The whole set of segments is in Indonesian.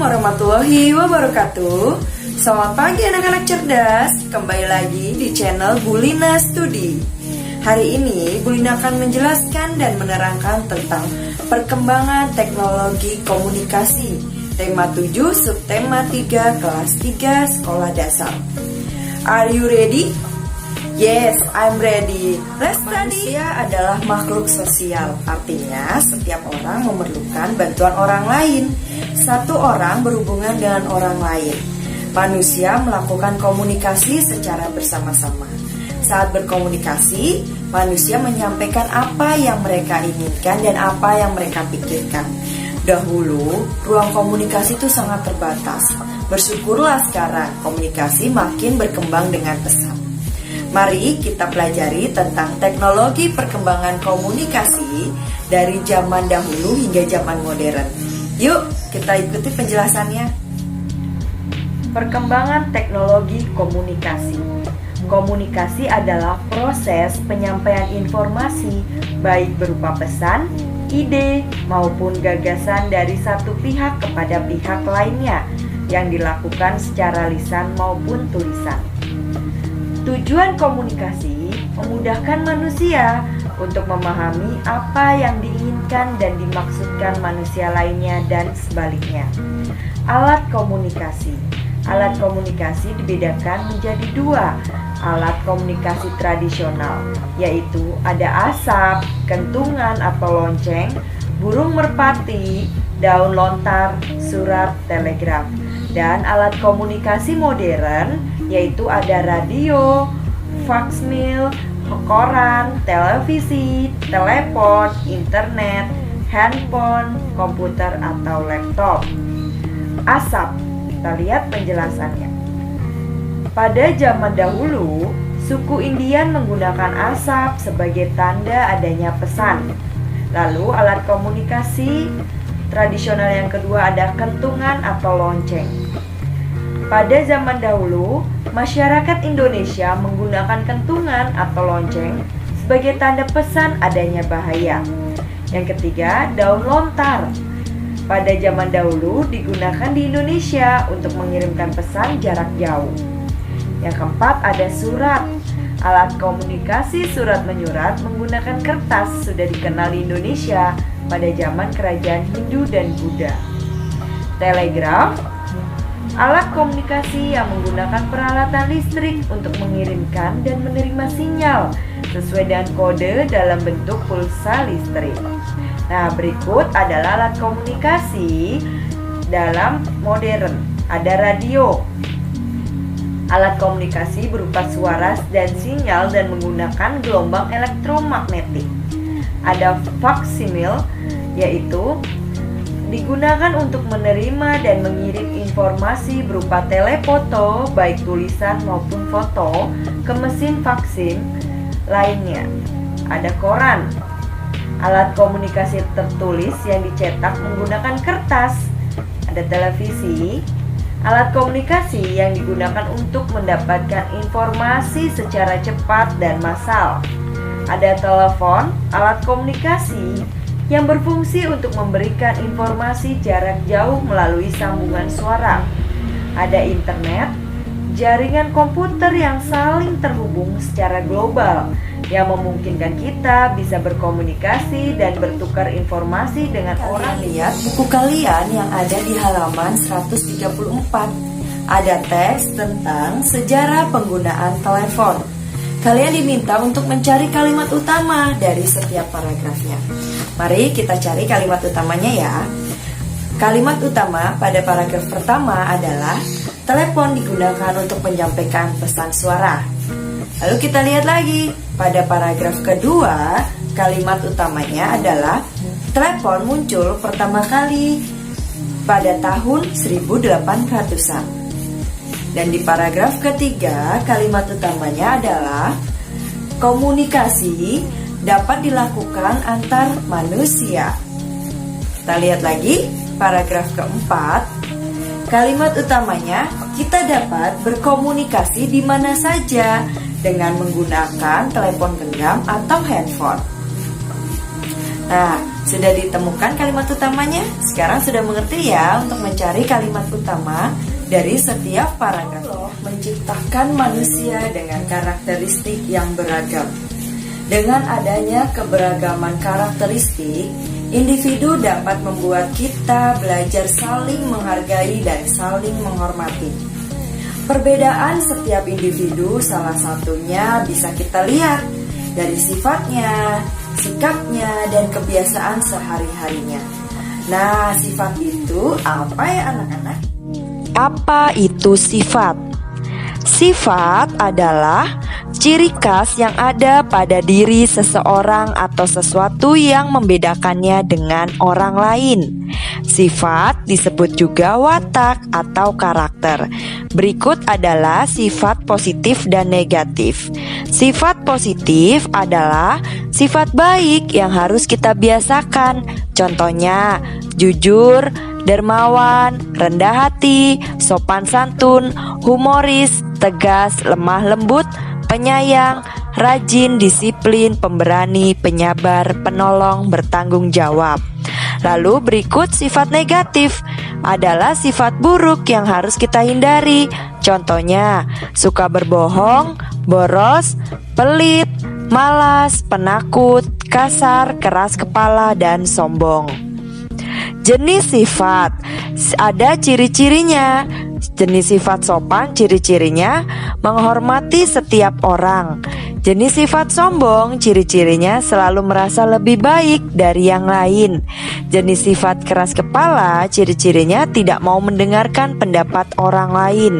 warahmatullahi wabarakatuh. Selamat pagi anak-anak cerdas. Kembali lagi di channel Bulina Studi. Hari ini Bulina akan menjelaskan dan menerangkan tentang perkembangan teknologi komunikasi. Tema 7, subtema 3, kelas 3, sekolah dasar. Are you ready? Yes, I'm ready. Let's study. Manusia adalah makhluk sosial. Artinya, setiap orang memerlukan bantuan orang lain. Satu orang berhubungan dengan orang lain. Manusia melakukan komunikasi secara bersama-sama. Saat berkomunikasi, manusia menyampaikan apa yang mereka inginkan dan apa yang mereka pikirkan. Dahulu, ruang komunikasi itu sangat terbatas. Bersyukurlah sekarang komunikasi makin berkembang dengan pesat. Mari kita pelajari tentang teknologi perkembangan komunikasi dari zaman dahulu hingga zaman modern. Yuk, kita ikuti penjelasannya. Perkembangan teknologi komunikasi. Komunikasi adalah proses penyampaian informasi baik berupa pesan, ide, maupun gagasan dari satu pihak kepada pihak lainnya yang dilakukan secara lisan maupun tulisan. Tujuan komunikasi memudahkan manusia untuk memahami apa yang diinginkan dan dimaksudkan manusia lainnya dan sebaliknya. Alat komunikasi. Alat komunikasi dibedakan menjadi dua. Alat komunikasi tradisional, yaitu ada asap, kentungan atau lonceng, burung merpati, daun lontar, surat, telegraf. Dan alat komunikasi modern, yaitu ada radio, faksmil, koran, televisi, telepon, internet, handphone, komputer atau laptop. Asap, kita lihat penjelasannya. Pada zaman dahulu, suku Indian menggunakan asap sebagai tanda adanya pesan. Lalu alat komunikasi tradisional yang kedua ada kentungan atau lonceng. Pada zaman dahulu, masyarakat Indonesia menggunakan kentungan atau lonceng sebagai tanda pesan adanya bahaya. Yang ketiga, daun lontar. Pada zaman dahulu digunakan di Indonesia untuk mengirimkan pesan jarak jauh. Yang keempat, ada surat. Alat komunikasi surat menyurat menggunakan kertas sudah dikenal di Indonesia pada zaman kerajaan Hindu dan Buddha. Telegraf, alat komunikasi yang menggunakan peralatan listrik untuk mengirimkan dan menerima sinyal sesuai dengan kode dalam bentuk pulsa listrik. Nah, berikut adalah alat komunikasi dalam modern. Ada radio. Alat komunikasi berupa suara dan sinyal dan menggunakan gelombang elektromagnetik. Ada faksimil, yaitu digunakan untuk menerima dan mengirim informasi berupa telefoto, baik tulisan maupun foto, ke mesin faksim lainnya. Ada koran, alat komunikasi tertulis yang dicetak menggunakan kertas. Ada televisi, alat komunikasi yang digunakan untuk mendapatkan informasi secara cepat dan massal. Ada telepon, alat komunikasi yang berfungsi untuk memberikan informasi jarak jauh melalui sambungan suara. Ada internet, jaringan komputer yang saling terhubung secara global yang memungkinkan kita bisa berkomunikasi dan bertukar informasi dengan orang. Lihat buku kalian yang ada di halaman 134. Ada teks tentang sejarah penggunaan telepon. Kalian diminta untuk mencari kalimat utama dari setiap paragrafnya. Mari kita cari kalimat utamanya ya. Kalimat utama pada paragraf pertama adalah telepon digunakan untuk menyampaikan pesan suara. Lalu kita lihat lagi, pada paragraf kedua, kalimat utamanya adalah telepon muncul pertama kali pada tahun 1800-an. Dan di paragraf ketiga, kalimat utamanya adalah komunikasi dapat dilakukan antar manusia. Kita lihat lagi, paragraf keempat, kalimat utamanya kita dapat berkomunikasi di mana saja dengan menggunakan telepon genggam atau handphone. Nah, Sudah ditemukan kalimat utamanya? Sekarang sudah mengerti ya untuk mencari kalimat utama dari setiap paragraf. Allah menciptakan manusia dengan karakteristik yang beragam. Dengan adanya keberagaman karakteristik, individu dapat membuat kita belajar saling menghargai dan saling menghormati. Perbedaan setiap individu salah satunya bisa kita lihat dari sifatnya, sikapnya, dan kebiasaan sehari-harinya. Nah, sifat itu apa ya anak-anak? Apa itu sifat? Sifat adalah ciri khas yang ada pada diri seseorang atau sesuatu yang membedakannya dengan orang lain. Sifat disebut juga watak atau karakter. Berikut adalah sifat positif dan negatif. Sifat positif adalah sifat baik yang harus kita biasakan. Contohnya, jujur, dermawan, rendah hati, sopan santun, humoris, tegas, lemah lembut, penyayang, rajin, disiplin, pemberani, penyabar, penolong, bertanggung jawab. Lalu berikut sifat negatif adalah sifat buruk yang harus kita hindari. Contohnya, suka berbohong, boros, pelit, malas, penakut, kasar, keras kepala, dan sombong. Jenis sifat ada ciri-cirinya. Jenis sifat sopan, ciri-cirinya menghormati setiap orang. Jenis sifat sombong, ciri-cirinya selalu merasa lebih baik dari yang lain. Jenis sifat keras kepala, ciri-cirinya tidak mau mendengarkan pendapat orang lain.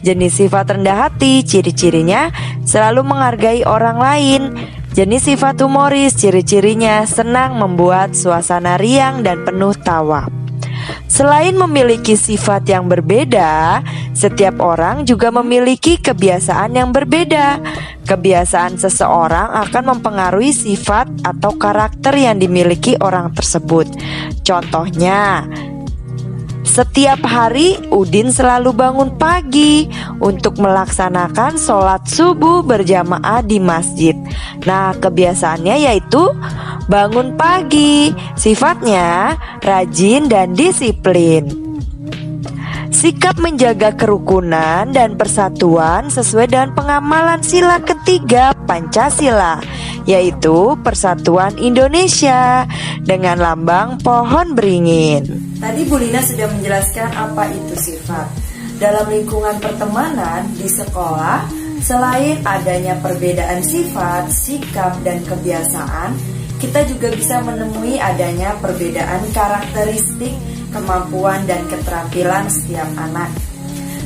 Jenis sifat rendah hati, ciri-cirinya selalu menghargai orang lain. Jenis sifat humoris, ciri-cirinya senang membuat suasana riang dan penuh tawa. Selain memiliki sifat yang berbeda, setiap orang juga memiliki kebiasaan yang berbeda. Kebiasaan seseorang akan mempengaruhi sifat atau karakter yang dimiliki orang tersebut. Contohnya, setiap hari Udin selalu bangun pagi untuk melaksanakan sholat subuh berjamaah di masjid. Nah, kebiasaannya yaitu bangun pagi. Sifatnya rajin dan disiplin. Sikap menjaga kerukunan dan persatuan sesuai dengan pengamalan sila ketiga Pancasila, yaitu Persatuan Indonesia dengan lambang pohon beringin. Tadi Bu Lina sudah menjelaskan apa itu sifat. Dalam lingkungan pertemanan di sekolah, selain adanya perbedaan sifat, sikap, dan kebiasaan, kita juga bisa menemui adanya perbedaan karakteristik, kemampuan, dan keterampilan setiap anak.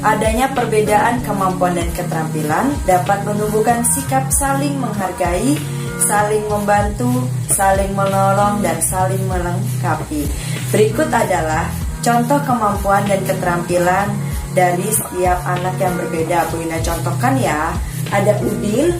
Adanya perbedaan kemampuan dan keterampilan dapat menumbuhkan sikap saling menghargai, saling membantu, saling menolong, dan saling melengkapi. Berikut adalah contoh kemampuan dan keterampilan dari setiap anak yang berbeda. Bu Ina contohkan ya. Ada Udin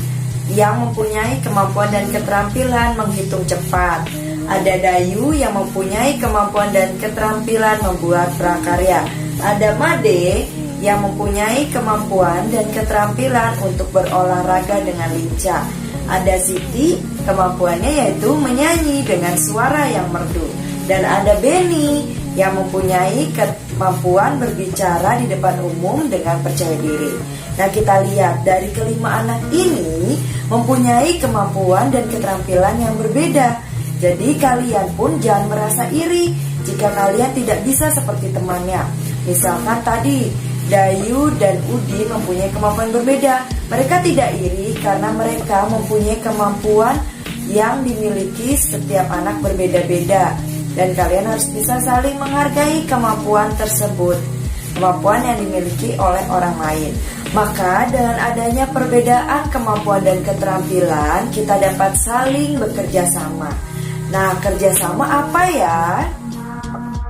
yang mempunyai kemampuan dan keterampilan menghitung cepat. Ada Dayu yang mempunyai kemampuan dan keterampilan membuat prakarya. Ada Made yang mempunyai kemampuan dan keterampilan untuk berolahraga dengan lincah. Ada Siti, kemampuannya yaitu menyanyi dengan suara yang merdu. Dan ada Beni yang mempunyai kemampuan berbicara di depan umum dengan percaya diri. Nah, kita lihat dari kelima anak ini mempunyai kemampuan dan keterampilan yang berbeda. Jadi kalian pun jangan merasa iri jika kalian tidak bisa seperti temannya. Misalkan tadi Dayu dan Udin mempunyai kemampuan berbeda. Mereka tidak iri karena mereka mempunyai kemampuan yang dimiliki setiap anak berbeda-beda. Dan kalian harus bisa saling menghargai kemampuan tersebut, kemampuan yang dimiliki oleh orang lain. Maka dengan adanya perbedaan kemampuan dan keterampilan, kita dapat saling bekerja sama. Nah, kerjasama apa ya?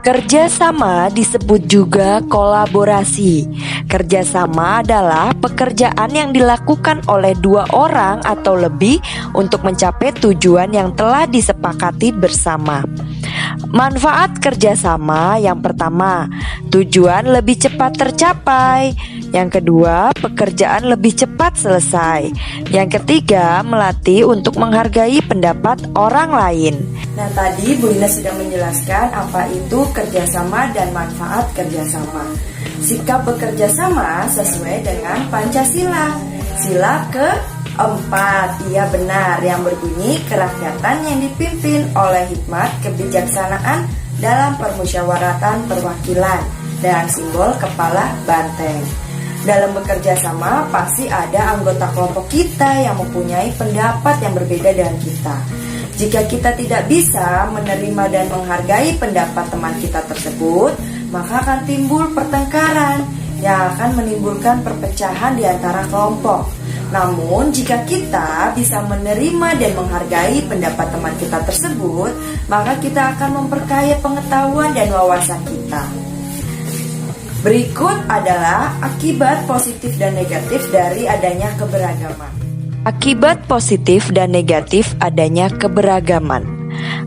Kerjasama disebut juga kolaborasi. Kerjasama adalah pekerjaan yang dilakukan oleh dua orang atau lebih untuk mencapai tujuan yang telah disepakati bersama. Manfaat kerjasama yang pertama, tujuan lebih cepat tercapai. Yang kedua, pekerjaan lebih cepat selesai. Yang ketiga, melatih untuk menghargai pendapat orang lain. Nah, tadi Bu Ina sudah menjelaskan apa itu kerjasama dan manfaat kerjasama. Sikap bekerja sama sesuai dengan Pancasila. Sila keempat, iya benar, yang berbunyi kerakyatan yang dipimpin oleh hikmat kebijaksanaan dalam permusyawaratan perwakilan dan simbol kepala banteng. Dalam bekerja sama pasti ada anggota kelompok kita yang mempunyai pendapat yang berbeda dengan kita. Jika kita tidak bisa menerima dan menghargai pendapat teman kita tersebut, maka akan timbul pertengkaran yang akan menimbulkan perpecahan di antara kelompok. Namun, jika kita bisa menerima dan menghargai pendapat teman kita tersebut, maka kita akan memperkaya pengetahuan dan wawasan kita. Berikut adalah akibat positif dan negatif dari adanya keberagaman. Akibat positif dan negatif adanya keberagaman.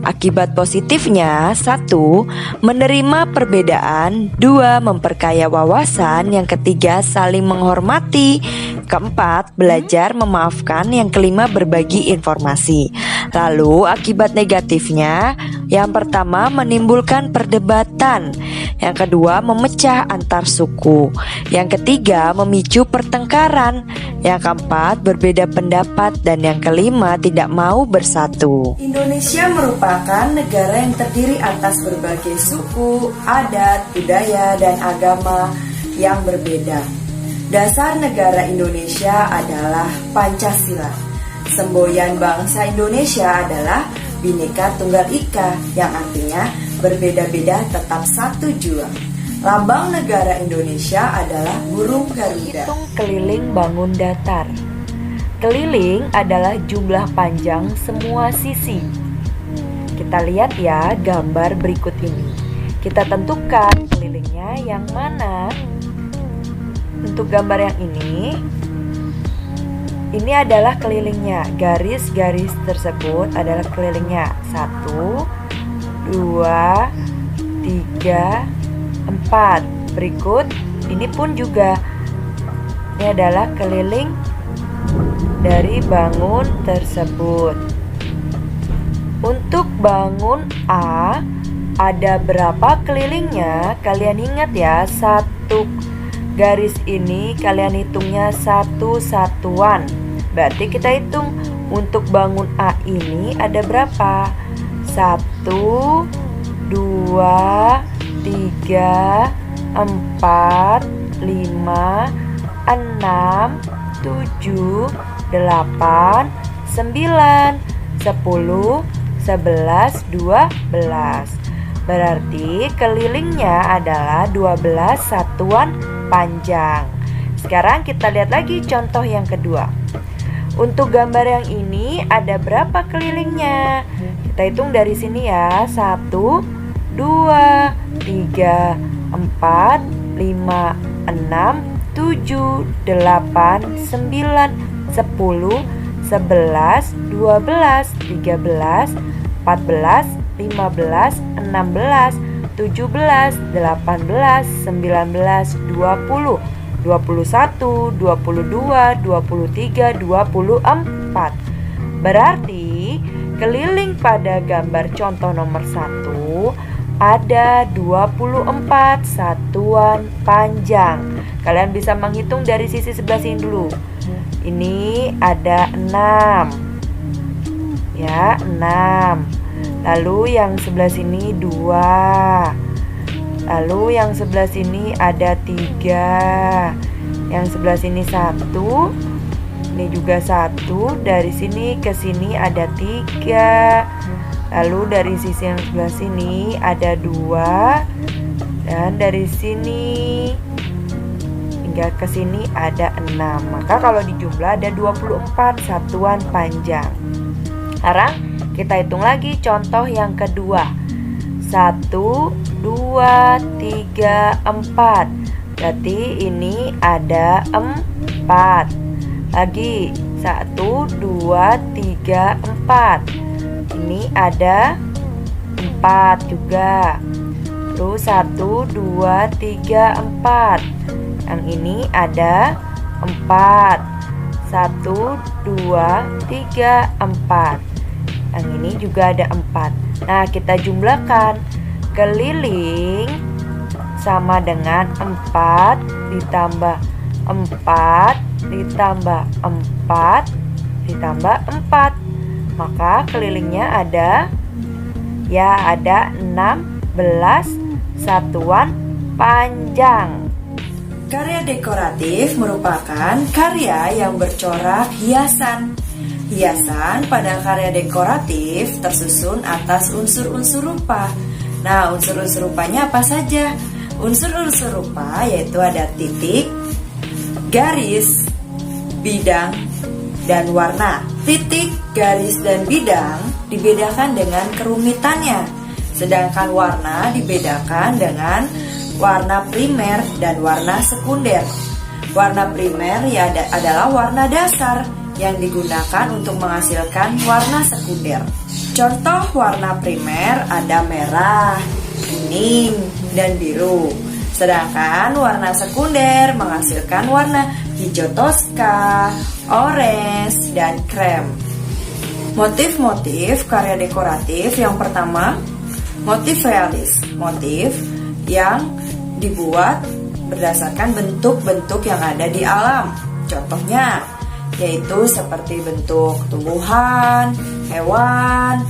Akibat positifnya, 1. Menerima perbedaan. 2. Memperkaya wawasan. Yang ketiga, saling menghormati. Keempat, belajar memaafkan. Yang kelima, berbagi informasi. Lalu akibat negatifnya, yang pertama menimbulkan perdebatan. Yang kedua, memecah antar suku. Yang ketiga, memicu pertengkaran. Yang keempat, berbeda pendapat. Dan yang kelima, tidak mau bersatu. Indonesia merupakan negara yang terdiri atas berbagai suku, adat, budaya, dan agama yang berbeda. Dasar negara Indonesia adalah Pancasila. Semboyan bangsa Indonesia adalah Bhinneka Tunggal Ika, yang artinya berbeda-beda tetap satu jua. Lambang negara Indonesia adalah burung Garuda. Hitung keliling bangun datar. Keliling adalah jumlah panjang semua sisi. Kita lihat ya gambar berikut ini. Kita tentukan kelilingnya yang mana. Untuk gambar yang ini adalah kelilingnya. Garis-garis tersebut adalah kelilingnya. 1, 2, 3, 4. Berikut ini pun juga. Ini adalah keliling dari bangun tersebut. Untuk bangun A ada berapa kelilingnya? Kalian ingat ya, satu garis ini kalian hitungnya satu satuan. Berarti kita hitung untuk bangun A ini ada berapa? 1, 2, 3, 4, 5, 6, 7, 8, 9, 10, 11, 12. Berarti kelilingnya adalah 12 satuan panjang. Sekarang kita lihat lagi contoh yang kedua. Untuk gambar yang ini ada berapa kelilingnya? Kita hitung dari sini ya. 1, 2, 3, 4, 5, 6, 7, 8, 9, 10, 11, 12, 13, 14, 15, 16, 17, 18, 19, 20, 21, 22, 23, 24. Berarti keliling pada gambar contoh nomor 1 ada 24 satuan panjang. Kalian bisa menghitung dari sisi sebelah sini dulu. Ini ada 6. Ya, 6. Lalu yang sebelah sini 2. Lalu yang sebelah sini ada 3. Yang sebelah sini 1. Ini juga 1. Dari sini ke sini ada 3. Lalu dari sisi yang sebelah sini ada 2. Dan dari sini hingga ke sini ada 6. Maka kalau dijumlah ada 24 satuan panjang. Sekarang kita hitung lagi contoh yang kedua. 1, 2, 3, 4. Berarti ini ada 4. Lagi 1, 2, 3, 4. Ini ada 6. 4 juga. Terus 1, 2, 3, 4. Yang ini ada 4. 1, 2, 3, 4. Yang ini juga ada 4. Nah, kita jumlahkan. Keliling sama dengan 4 ditambah 4 ditambah 4 ditambah 4. Maka kelilingnya ada 16 satuan panjang. Karya dekoratif merupakan karya yang bercorak hiasan. Hiasan pada karya dekoratif tersusun atas unsur-unsur rupa. Nah, unsur-unsur rupanya apa saja? Unsur-unsur rupa yaitu ada titik, garis, bidang, dan warna. Titik, garis, dan bidang dibedakan dengan kerumitannya, sedangkan warna dibedakan dengan warna primer dan warna sekunder. Warna primer adalah warna dasar yang digunakan untuk menghasilkan warna sekunder. Contoh warna primer ada merah, kuning, dan biru. Sedangkan warna sekunder menghasilkan warna hijau toska, orange, dan krem. Motif-motif karya dekoratif yang pertama, motif realis. Motif yang dibuat berdasarkan bentuk-bentuk yang ada di alam. Contohnya yaitu seperti bentuk tumbuhan, hewan,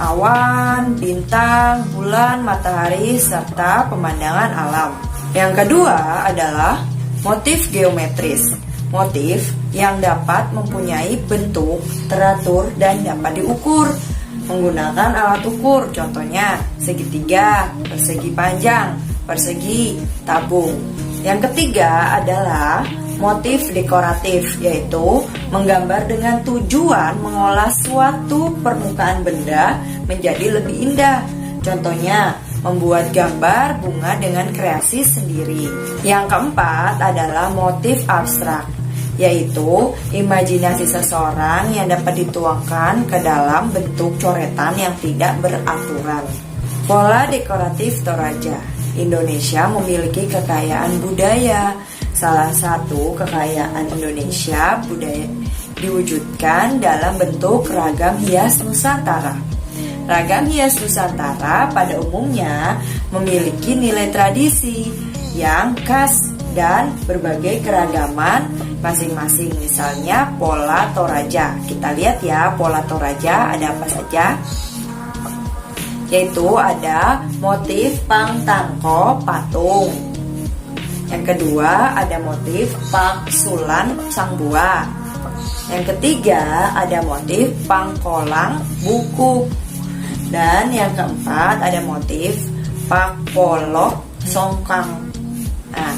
awan, bintang, bulan, matahari, serta pemandangan alam. Yang kedua adalah motif geometris. Motif yang dapat mempunyai bentuk teratur dan dapat diukur menggunakan alat ukur. Contohnya segitiga, persegi panjang, persegi, tabung. Yang ketiga adalah motif dekoratif, yaitu menggambar dengan tujuan mengolah suatu permukaan benda menjadi lebih indah. Contohnya, membuat gambar bunga dengan kreasi sendiri. Yang keempat adalah motif abstrak, yaitu imajinasi seseorang yang dapat dituangkan ke dalam bentuk coretan yang tidak beraturan. Pola dekoratif Toraja. Indonesia memiliki kekayaan budaya. Salah satu kekayaan Indonesia budaya diwujudkan dalam bentuk ragam hias Nusantara. Ragam hias Nusantara pada umumnya memiliki nilai tradisi yang khas dan berbagai keragaman masing-masing. Misalnya pola Toraja. Kita lihat ya, pola Toraja ada apa saja? Yaitu ada motif pangtangko patung. Yang kedua ada motif pangsulan sang buah. Yang ketiga ada motif pangkolang buku. Dan yang keempat ada motif pakpolok songkang. Nah,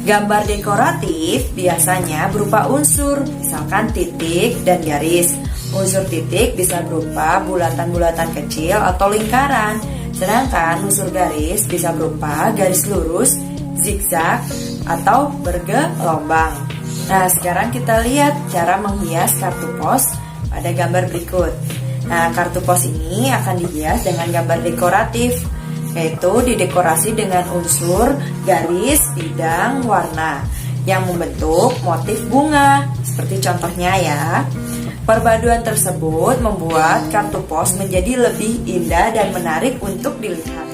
gambar dekoratif biasanya berupa unsur, misalkan titik dan garis. Unsur titik bisa berupa bulatan-bulatan kecil atau lingkaran, sedangkan unsur garis bisa berupa garis lurus, zigzag, atau bergelombang. Nah, sekarang kita lihat cara menghias kartu pos pada gambar berikut. Nah, kartu pos ini akan dihias dengan gambar dekoratif, yaitu didekorasi dengan unsur garis, bidang, warna yang membentuk motif bunga, seperti contohnya ya. Perpaduan tersebut membuat kartu pos menjadi lebih indah dan menarik untuk dilihat.